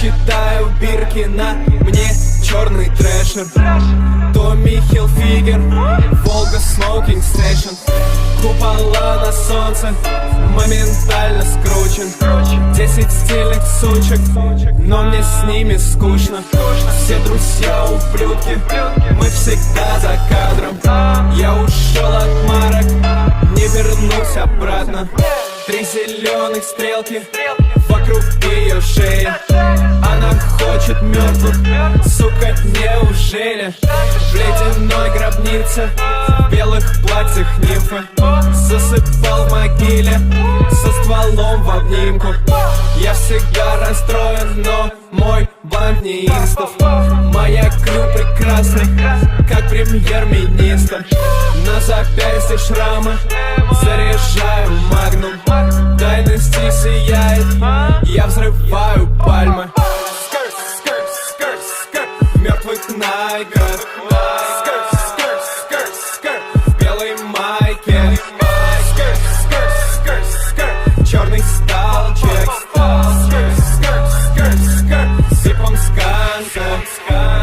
считаю бирки на мне черный трэшер. Томми Хилфигер, Волга Смокинг Стейшн. Купола на солнце, моментально скручен. 10 стильных сучек, но мне с ними скучно. Все друзья ублюдки, мы всегда за кадром. Я ушел от марок, не вернусь обратно. 3 зеленых стрелки вокруг ее шеи. Она хочет мертвых, сука, неужели? В ледяной гробнице, в белых платьях нимфы. Засыпал в могиле, со стволом в обнимку. Я всегда расстроен, но мой банк не инстов. Моя крю прекрасный, как премьер-министр. На запястье шрамы, заряжаю магнум. Дайнасти сияет, я взрываю пальмы. В мертвых найках, в белой майке, черный сталчик, сипом сканка.